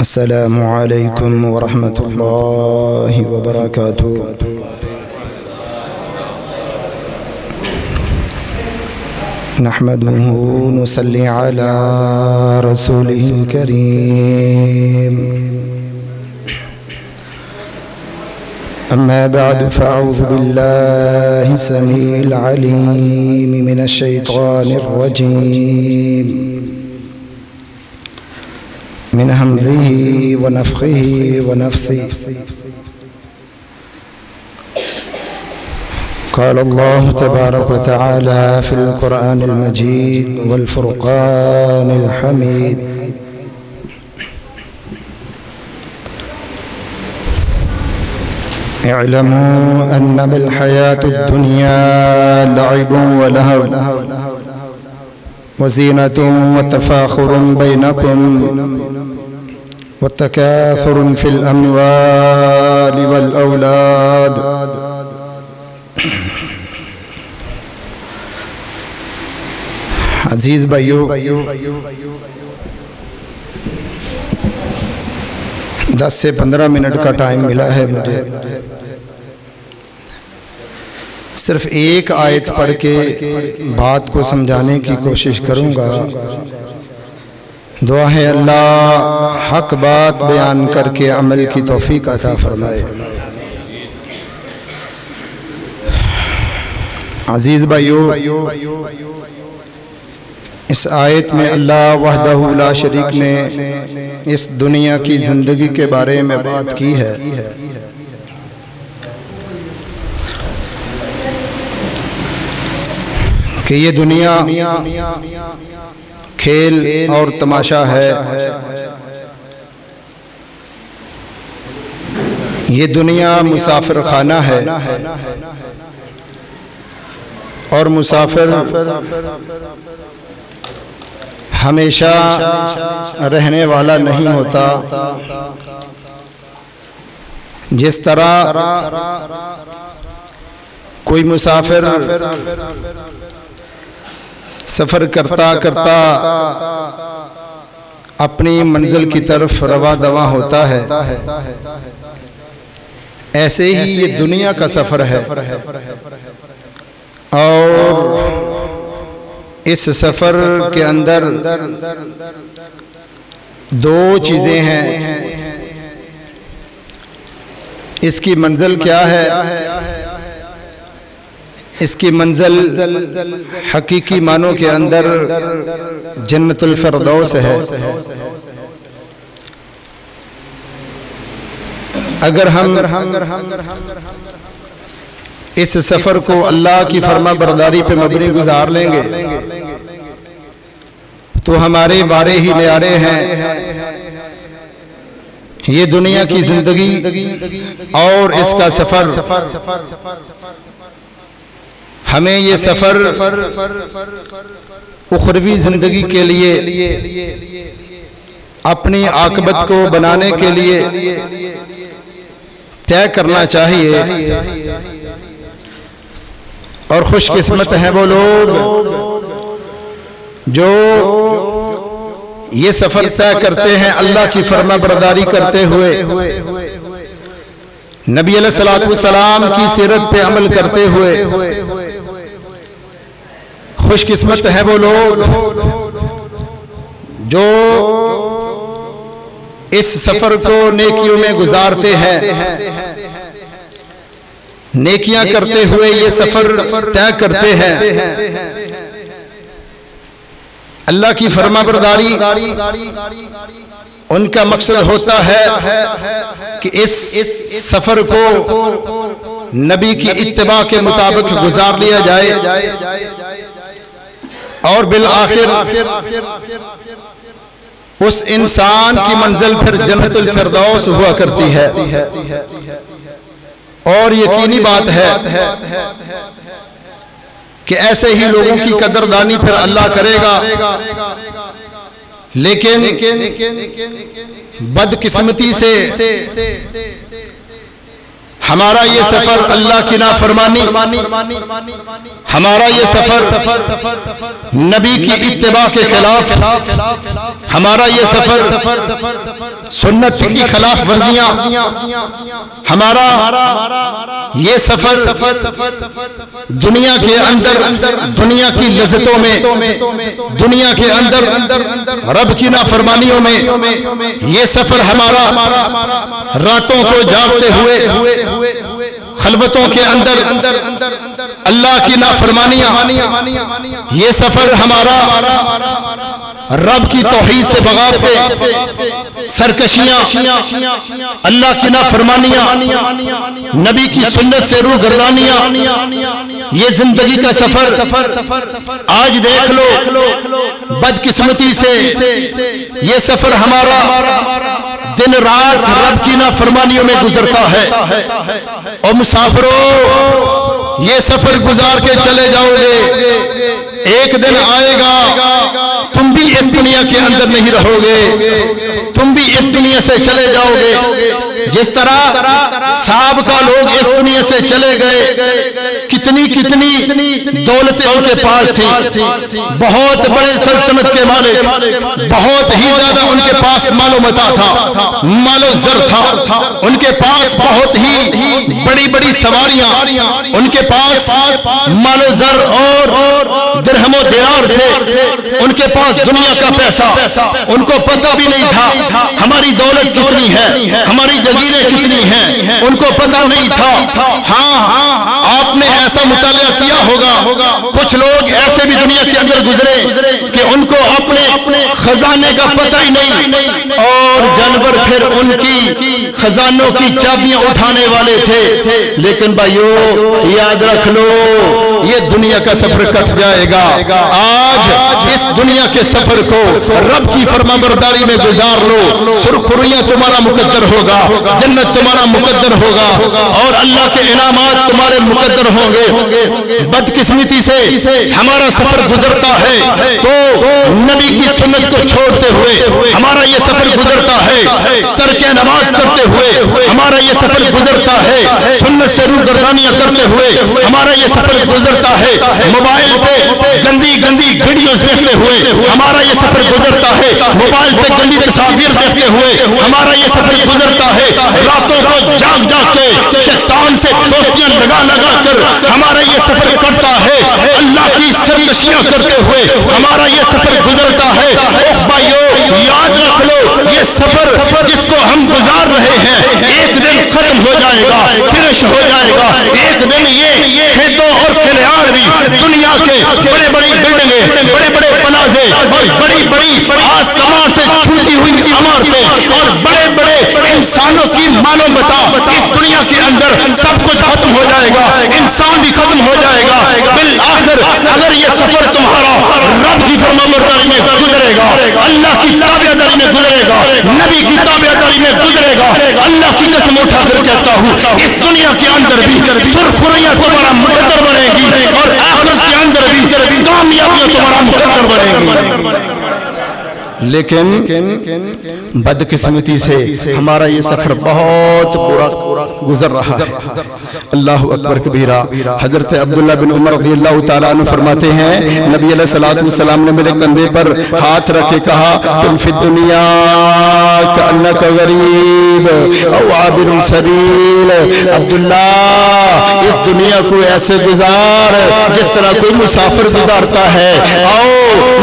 السلام علیکم ورحمۃ اللہ وبرکاتہ۔ نحمده ونصلي على رسوله الكريم، أما بعد فأعوذ بالله السميع العليم من الشيطان الرجيم من همزه ونفخه ونفثه۔ قال الله تبارك وتعالى في القرآن المجيد والفرقان الحميد: اعلموا أنما الحياة الدنيا لعب ولهو وزينة وتفاخر بينكم والتكاثر في الأموال والأولاد عزیز بھائیو، 10 سے 15 منٹ کا ٹائم ملا ہے مجھے۔ صرف ایک آیت پڑھ کے بات کو سمجھانے کی کوشش کروں گا۔ دعا ہے اللہ حق بات بیان کر کے عمل کی توفیق عطا فرمائے۔ عزیز بھائیو، اس آیت میں اللہ وحدہ لا شریک نے اس دنیا کی زندگی کے بارے میں بات کی ہے۔ کہ یہ دنیا کھیل اور تماشا ہے، یہ دنیا مسافر خانہ ہے، اور مسافر ہمیشہ رہنے والا نہیں ہوتا۔ جس طرح کوئی مسافر سفر کرتا کرتا اپنی منزل کی طرف رواں دواں ہوتا ہے، ایسے ہی یہ دنیا کا سفر ہے، اور اس سفر کے اندر دو چیزیں ہیں۔ اس کی منزل کیا ہے؟ اس کی منزل حقیقی معنوں کے اندر جنت الفردوس ہے۔ اگر ہم اس سفر کو اللہ کی فرما برداری پہ مبنی گزار لیں گے تو ہمارے بارے ہی نیارے ہیں۔ یہ دنیا کی زندگی اور اس کا سفر، ہمیں یہ سفر اخروی زندگی کے لیے، اپنی عاقبت کو بنانے کے لیے طے کرنا چاہیے۔ اور خوش قسمت ہیں وہ لوگ جو یہ سفر طے کرتے ہیں اللہ کی فرما برداری کرتے ہوئے، نبی علیہ السلام کی سیرت پہ عمل کرتے ہوئے۔ خوش قسمت ہیں وہ لوگ جو اس سفر کو نیکیوں میں گزارتے ہیں، نیکیاں کرتے ہوئے یہ سفر طے کرتے ہیں۔ اللہ کی فرما برداری ان کا مقصد ہوتا ہے کہ اس سفر کو نبی کی اتباع کے مطابق گزار لیا جائے، اور بالآخر اس انسان کی منزل پھر جنت الفردوس ہوا کرتی ہے۔ اور یقینی بات ہے کہ ایسے ہی لوگوں کی قدردانی پھر اللہ کرے گا، لیکن بدقسمتی سے हमारा ये सफर अल्लाह की नाफरमानी, हमारा ये सफर नबी की इत्तिबा के खिलाफ, हमारा ये सफर सुन्नत की खिलाफ वर्जियां, हमारा ये सफर दुनिया के अंदर दुनिया की लज्जतों में, दुनिया के अंदर रब की नाफरमानियों में, ये सफर हमारा रातों को जागते हुए खलवतों के अंदर अल्लाह की नाफरमानियां, ये सफर हमारा रब की तौहीद से बगावते, सरकशियां, अल्लाह की नाफरमानियां, नबी की सुन्नत से रूगर्दानियां, ये जिंदगी का सफर आज देख लो बदकिस्मती से ये सफर हमारा दिन रात रब की नाफरमानियों में गुजरता है। और मुसाफिरों, ये सफर गुजार के चले जाओगे, एक दिन आएगा तुम भी इस दुनिया के अंदर नहीं रहोगे, तुम भी इस दुनिया से चले जाओगे। जिस तरह साहबका लोग इस दुनिया से चले गए, कितनी कितनी दौलतें उनके पास थी, बहुत बड़े सल्तनत के मालिक, बहुत ही ज्यादा उनके पास मालो मता था, मालो जर था, उनके पास बहुत ही बड़ी बड़ी सवारियां, उनके पास मालो जर और दिरहमो दिनार थे, उनके पास दुनिया का पैसा, उनको पता भी नहीं था हमारी दौलत कितनी है, हमारी जगीरें कितनी हैं, उनको पता नहीं था। हाँ, आपने ऐसा मुतालिया किया होगा, कुछ लोग ऐसे भी दुनिया के अंदर गुजरे कि उनको अपने खजाने का पता ही नहीं, और जानवर फिर उनकी खजानों की चाबियां उठाने वाले थे। लेकिन भाइयों याद रख लो, ये दुनिया का सफर कट जाएगा। आज इस दुनिया के सफर को रब की फरमाबरदारी में गुजार लो, सुरखुरियां तुम्हारा मुकद्दर होगा, जन्नत तुम्हारा मुकद्दर होगा, और अल्लाह के इनामात तुम्हारे मुकद्दर होंगे। बदकिस्मती से हमारा सफर गुजरता है तो नबी की सुन्नत को छोड़ते हुए हमारा ये सफर गुजरता है, तर्के नमाज करते हुए हमारा ये सफर गुजरता है, सुन्नत से रूगर्दानियां करते हुए हमारा ये सफर गुजरता है, मोबाइल पे गंदी गंदी वीडियोस देखते हुए हमारा ये सफर गुजरता है, मोबाइल पे गंदी तस्वीर देखते हुए हमारा ये सफर गुजरता है, रातों को जाग जाग के शैतान से दोस्तियां लगा लगा कर हमारा ये सफर करता है, अल्लाह की सरकशियां करते हुए हमारा ये सफर गुजरता है। ओह भाइयों याद रख लो, ये सफर जिसको हम गुजार रहे हैं एक दिन खत्म हो जाएगा, फिनिश हो जाएगा। एक दिन ये खेतों और खलिहान भी दुनिया के बड़े बड़ी बिल्डिंगें, बड़े बड़े पलाजे और बड़ी बड़ी आसमान से छूती हुई इमारतें और बड़े बड़े इंसानों की मानो मता इस दुनिया के अंदर सब कुछ खत्म हो जाएगा, इंसान भी खत्म हो जाएगा। बिल आखिर अगर ये सफर तुम्हारा रब की फरमाबरदारी में गुजरेगा, अल्लाह की ताबेदारी में गुजरेगा, नबी की ताबेदारी में गुजरेगा, अल्लाह की कसम उठाकर कहता हूँ इस दुनिया के अंदर भी सुरखुरियां तुम्हारा मुकद्दर बनेगी और आखिरत के अंदर भी कामयाबियां तुम्हारा मुकद्दर बनेगी। लेकिन बदकिस्मती से हमारा ये सफर बहुत बुरा गुजर रहा है। अल्लाह अकबर कबीरा। हजरत अब्दुल्ला बिन उमर रज़ियल्लाहु ताला अन्हु फरमाते हैं, नबी अलैहिस्सलातु वस्सलाम ने मेरे कंधे पर हाथ रख के कहा, तुम फिद दुनिया कअन्नका गरीब औ आबिरुन सबील। अब्दुल्ला, इस दुनिया को ऐसे गुजार जिस तरह कोई मुसाफिर गुजारता है। आओ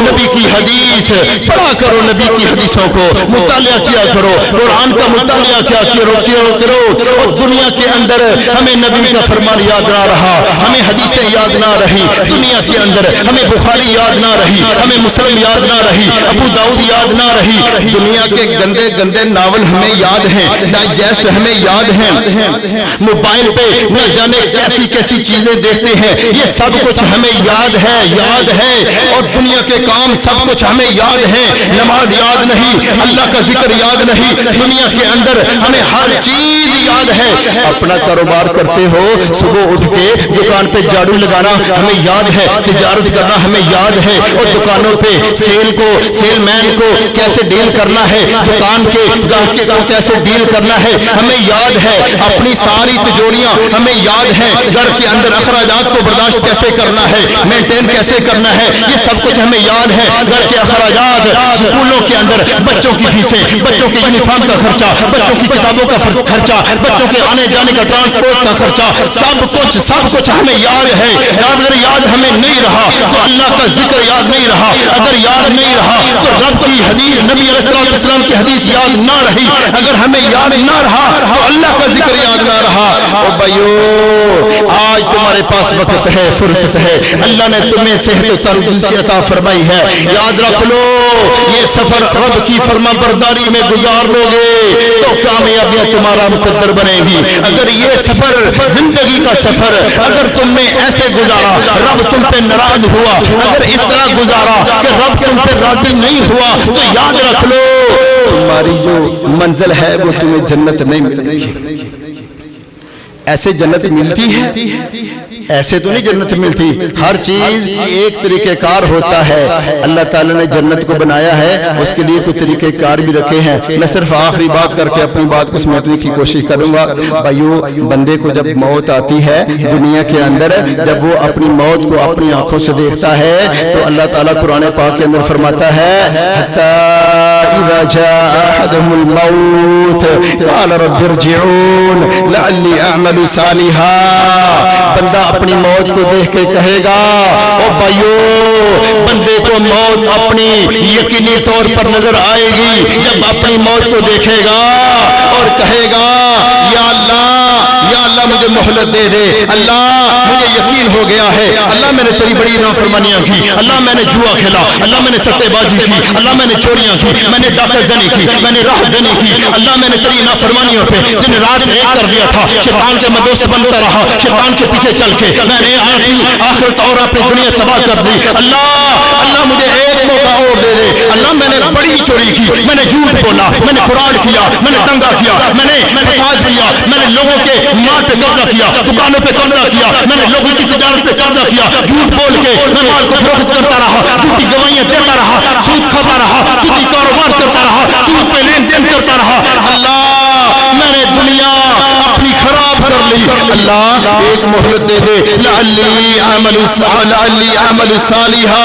नबी की हदीस पढ़ा करो, नबी की हदीसों को मुतालिया किया करो, कुरान का मुतालिया क्या करो। और दुनिया के अंदर हमें नबी का फरमान याद ना रहा, हमें हदीसें याद ना रही, दुनिया के अंदर हमें बुखारी याद ना रही, हमें मुस्लिम याद ना रही, अबू दाऊद याद ना रही। दुनिया के गंदे गंदे नावल हमें याद हैं, डाइजेस्ट हमें याद हैं, मोबाइल पे न जाने कैसी कैसी चीजें देखते हैं, ये सब कुछ हमें याद है। और दुनिया दुनिया के काम सब कुछ हमें याद है, नमाज याद नहीं, अल्लाह का जिक्र याद नहीं, दुनिया के अंदर हमें हर चीज याद है। अपना कारोबार करते हो, सुबह उठ के दुकान पे झाड़ू लगाना हमें याद है, तिजारत करना हमें याद है, और दुकानों पे सेलमैन को कैसे डील करना है, दुकान के ग्राहक को कैसे डील करना है हमें याद है। अपनी सारी तिजोरियां हमें याद है, घर के अंदर अखराजात को बर्दाश्त कैसे करना है, मेंटेन कैसे करना है, ये सब कुछ हमें याद है। घर के अखराजात, स्कूलों के अंदर बच्चों की फीसें, बच्चों के यूनिफॉर्म का खर्चा, बच्चों की किताबों का खर्चा, बच्चों के आने जाने का ट्रांसपोर्ट का खर्चा, सब कुछ हमें याद है। अगर याद हमें नहीं रहा तो अल्लाह का जिक्र याद नहीं रहा, अगर याद नहीं रहा तो रब की हदीस, नबी अलैहिस्सलाम की हदीस याद ना रही, अगर हमें याद ना रहा तो अल्लाह का जिक्र याद ना रहा। ओ भाइयों, आज तुम्हारे पास वक्त है, फुर्सत है, अल्लाह ने तुम्हें सेहत और तंदुरुस्ती अता फरमाई है। याद रख लो, ये सफर रब की फरमाबरदारी में गुजार लोगे तो कामयाबियां तुम्हारा मुकद्दर बनेगी। अगर ये सफर जिंदगी का सफर अगर तुमने ऐसे गुजारा, रब तुम पे नाराज हुआ, अगर इस तरह गुजारा कि रब तुम पे राजी नहीं हुआ, तो याद रख लो तुम्हारी जो मंजिल है वो तुम्हें जन्नत नहीं मिलेगी। ऐसे जन्नत मिलती है, ऐसे तो नहीं जन्नत मिलती। हर चीज एक तरीक़ेकार होता है। अल्लाह ताला ने जन्नत को बनाया है, उसके लिए तो तरीक़ेकार भी रखे हैं। मैं सिर्फ आखिरी बात करके अपनी बात को समेटने की कोशिश करूंगा। भाइयों, बंदे को जब मौत आती है दुनिया के अंदर, जब वो अपनी मौत को अपनी आंखों से देखता है तो अल्लाह ताला कुरान पाक के अंदर फरमाता है, हत्ता इज़ा जाअ अहदहुल मौत क़ाल रब्बि इरजिऊन लअल्ली अअमल सालिहा। बंदा अपनी मौत को देख के कहेगा, ओ भाइयों, बंदे को मौत अपनी यकीनी तौर पर नजर आएगी जब अपनी मौत को देखेगा और कहेगा, या अल्लाह मुझे मोहलत दे दे, अल्लाह मुझे यकीन हो गया है, अल्लाह मैंने तेरी बड़ी नाफरमानियां की, अल्लाह मैंने जुआ खेला, अल्लाह मैंने सट्टेबाजी की, अल्लाह मैंने चोरियां की, मैंने डाकाजनी की, मैंने राहजनी की, अल्लाह मैंने तेरी नाफरमानियों पे दिन रात एक कर दिया था। शैतान के मैं दोस्त बनता रहा, शैतान के पीछे चल के मैंने अपनी आखिरत और अपनी दुनिया तबाह कर दी। अल्लाह मुझे एक मौका और दे दे। अल्लाह मैंने बड़ी चोरी की, मैंने झूठ बोला, मैंने फ्रॉड किया, मैंने दंगा किया, मैंने फसाद किया, मैंने लोगों के माल पे कब्जा किया, दुकानों पे कब्जा किया, मैंने लोगों की तिजारत पे कब्जा किया, झूठ बोल के मैं माल को फरोख्त करता रहा, झूठी गवाहियां देता रहा, सूद खाता रहा, सूदी कारोबार करता रहा, सूद पे लेन देन करता रहा। अल्लाह मैंने दुनिया अपनी खराब कर ली, अल्लाह एक मोहलत दे दे, लअल्ली अअमल सालिहा,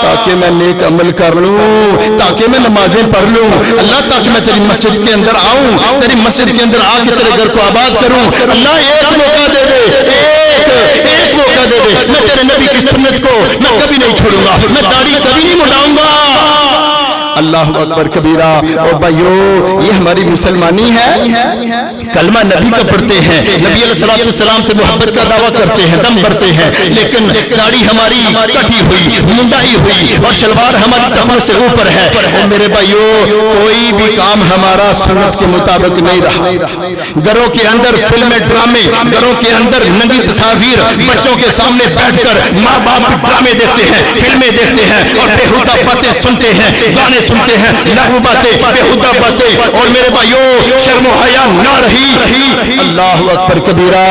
ताकि मैं नेक अमल कर लूं, ताकि मैं नमाजें पढ़ लूं, अल्लाह ताकि मैं तेरी मस्जिद के अंदर आऊं, तेरी मस्जिद के अंदर आके तेरे घर को आबाद करूं। अल्लाह एक मौका दे दे, एक मौका दे दे। मैं तेरे नबी की सुन्नत को मैं कभी नहीं छोड़ूंगा, मैं दाढ़ी कभी नहीं मुड़ाऊंगा। अल्लाह अकबर कबीरा। और भाइयों, ये हमारी मुसलमानी है, कलमा नबी का पढ़ते हैं, नबी अलैहिस्सलाम से मोहब्बत का दावा करते हैं, दम भरते हैं, लेकिन दाढ़ी हमारी कटी हुई, मुंडाई हुई और शलवार हमारी कमर से ऊपर है। और मेरे भाइयों, कोई भी काम हमारा सुन्नत के मुताबिक नहीं रहा। घरों के अंदर फिल्में, ड्रामे, घरों के अंदर नंगी तस्वीर, बच्चों के सामने बैठकर माँ बाप ड्रामे देखते हैं, फिल्में देखते हैं और बेहुदा बातें सुनते हैं, गाने सुनते हैं, लहू बातें, बेहुदा बातें। और मेरे भाइयों, शर्म हया ना रही। अल्लाह अकबर कबीरा।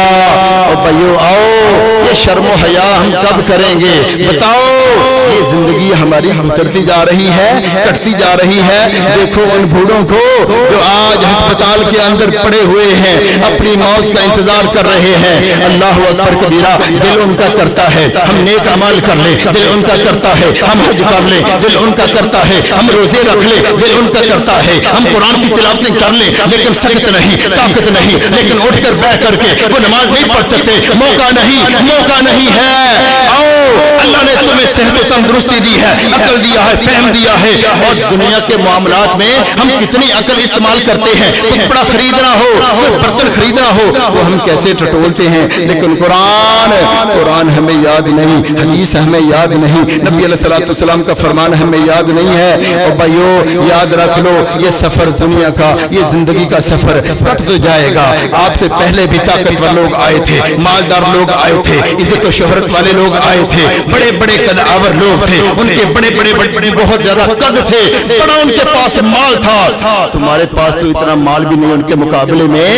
और भाइयों आओ, ये शर्म हया हम कब करेंगे बताओ? ये जिंदगी हमारी गुजरती जा रही है, कटती जा रही है। देखो उन बूढ़ों को जो आज अस्पताल के अंदर पड़े हुए हैं, अपनी मौत का इंतजार कर रहे हैं। अल्लाह अकबर कबीरा। दिल उनका करता है हम नेक अमल कर ले, दिल उनका करता है हम हज कर ले, दिल उनका करता है हम रोजे रख ले, दिल उनका करता है हम कुरान की तिलावतें कर ले, लेकिन सख्त नहीं, ताकत नहीं, लेकिन उठकर बैठ करके वो नमाज नहीं पढ़ सकते। मौका नहीं है। आओ, अल्लाह ने तुम्हें सेहत और तंदुरुस्ती दी है, अकल दिया है, फहम दिया है। और दुनिया के मामलात में हम कितनी अकल इस्तेमाल करते हैं। कपड़ा खरीदना हो, कोई बर्तन खरीदना हो, वो हम कैसे टटोलते हैं, लेकिन कुरान हमें याद नहीं, हदीस हमें याद नहीं, नबी अलैहिस्सलाम का फरमान हमें याद नहीं है। और भाइयों याद रख लो, ये सफर दुनिया का, ये जिंदगी का सफर कट तो जाएगा। आपसे पहले भी ताकतवर लोग आए थे, मालदार लोग आए थे, इज्जत और शोहरत वाले लोग आए थे, बड़े बड़े कदावर लोग لوگ تھے, ان کے بڑے بڑے بہت زیادہ قد تھے, بڑا ان کے پاس مال تھا, تمہارے پاس تو اتنا مال بھی نہیں ان کے مقابلے میں.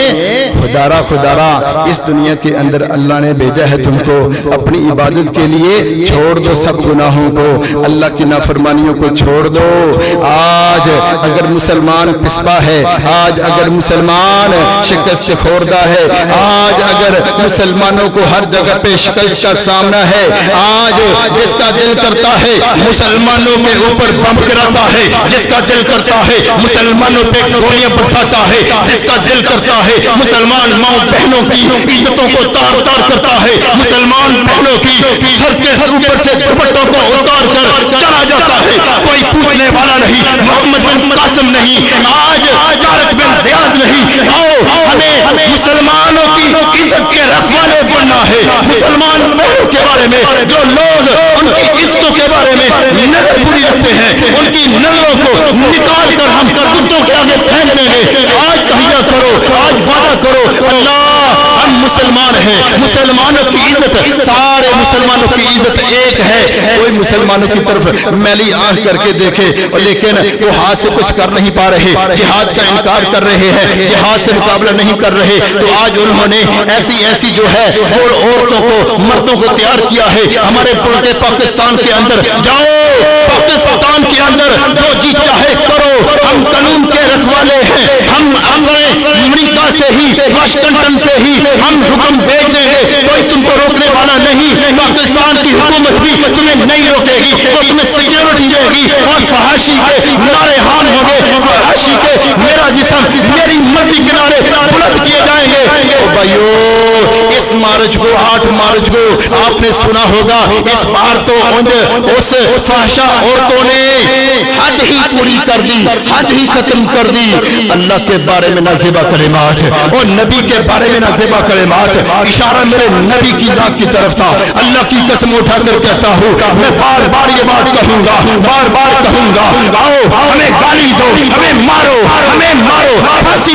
خدارا اس دنیا کے اندر اللہ نے بھیجا ہے تم کو اپنی عبادت کے لیے, چھوڑ دو سب گناہوں کو, اللہ کی نافرمانیوں کو چھوڑ دو. آج اگر مسلمان پسپا ہے, آج اگر مسلمان شکست خوردہ ہے, آج اگر مسلمانوں کو ہر جگہ پہ شکست کا سامنا ہے, آج جس کا دل کرتا ہے مسلمانوں کے اوپر بم گراتا ہے, جس کا دل کرتا ہے مسلمانوں پہ گولیاں برساتا ہے, جس کا دل کرتا ہے مسلمان ماں بہنوں کی عزتوں کو تار تار کرتا ہے, مسلمان بہنوں کی سر کے اوپر سے دوپٹوں کو اتار کر چلا جاتا ہے, کوئی پوچھنے والا نہیں, محمد بن قاسم نہیں, آج طارق بن زیاد نہیں. آؤ ہمیں مسلمانوں کی عزت کے رکھوانے بننا ہے. مسلمان بہنوں کے بارے میں جو لوگ ان کی عزتوں کے بارے میں نظر بری رکھتے ہیں, ان کی نظروں کو نکال کر ہم کتوں کے آگے پھینک دیں گے. آج تہیہ کرو, آج وعدہ کرو, اللہ ہم مسلمان ہیں, مسلمانوں کی عزت, سارے مسلمانوں کی عزت ایک ہے. کوئی مسلمانوں کی طرف میلی آنکھ کر کے دیکھے لیکن وہ ہاتھ سے کچھ کر نہیں پا رہے, جہاد کا انکار کر رہے ہیں, جہاد سے مقابلہ نہیں کر رہے, تو آج انہوں نے ایسی جو ہے اور عورتوں کو مردوں کو تیار کیا ہے. ہمارے ملک پاکستان کے اندر جاؤ, پاکستان کے اندر جو جی چاہے کرو, ہم قانون کے رکھوالے ہیں, ہم امریکہ سے ہی واشنگٹن سے ہی ہم حکم بھیج دیں گے, کوئی تم کو روکنے والا نہیں. پاکستان کی حکومت بھی تمہیں نہیں روکے گی, وہ تمہیں سیکیورٹی دے گی اور فحاشی کے نعرے ہان ہوں گے, فحاشی کے میرا جسم میری مرضی کے نعرے بلند کیے جائیں گے. او بھائیو, اس مارچ کو 8 مارچ کو آپ نے سنا ہوگا, اس بار تو اس فحشا عورتوں نے حد ہی پوری کر دی, حد ہی ختم کر دی. اللہ کے بارے میں نازیبا کلمات اور نبی کے بارے میں نازیبا کلمات, اشارہ میرے نبی کی ذات کی طرف تھا. اللہ کی قسم اٹھا کر کہتا ہوں, میں بار بار یہ بات کہوں گا, بار بار کہوں گا, آؤ ہمیں گالی دو, ہمیں مارو, ہمیں مارو, پھانسی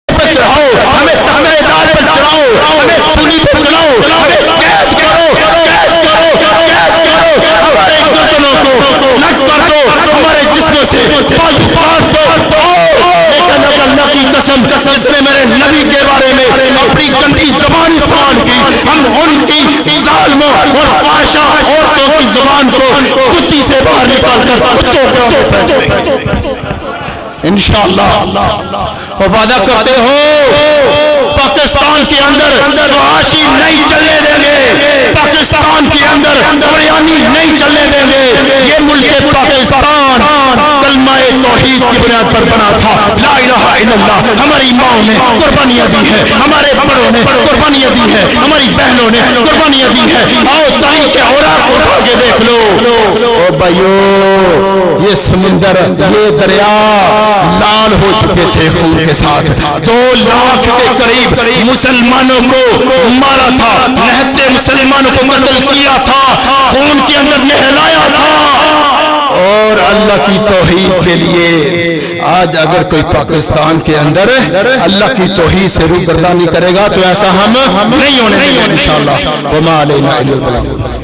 پہ چڑھاؤ, ہمیں تختے دار پر چڑھاؤ, ہمیں سولی پہ چڑھاؤ, ہمیں قید کرو, قید کرو, قید کرو, ہمارے گردنوں کو نک کر دو, ہمارے جسموں سے بازو کاٹ دو. لیکن اللہ کی قسم جس نے میرے نبی کے بارے میں اپنی گندی زبان استعمال کی, ہم ان کی ظالموں اور فحشا عورتوں کی زبان کو کتی سے باہر نکال کر کتوں کے آگے پھینک دیں گے انشاءاللہ. وہ وعدہ کرتے ہو پاکستان کے اندر فحاشی نہیں چلنے دیں گے, پاکستان کے اندر بریانی نہیں چلنے دیں گے. یہ ملک پاکستان کلمہ توحید کی بنیاد پر بنا تھا, لا الہ الا اللہ. ہماری ماں نے قربانیاں دی ہیں, ہمارے بڑوں نے قربانیاں دی ہیں, ہماری بہنوں نے قربانیاں دی ہیں. آؤ تاریخ کے اوراق کو اٹھا کے دیکھ لو. او بھائیو, یہ سمندر, یہ دریا لال ہو چکے تھے خون کے ساتھ. 2 لاکھ کے قریب مسلمانوں کو مارا تھا, نہتے مسلمانوں کو قتل کیا تھا, خون کے اندر نہلایا تھا. اور اللہ کی توحید کے لیے آج اگر کوئی پاکستان کے اندر اللہ کی توحید سے روگردانی کرے گا تو ایسا ہم نہیں ہونے دیں گے انشاءاللہ. وما علینا الا البلاغ.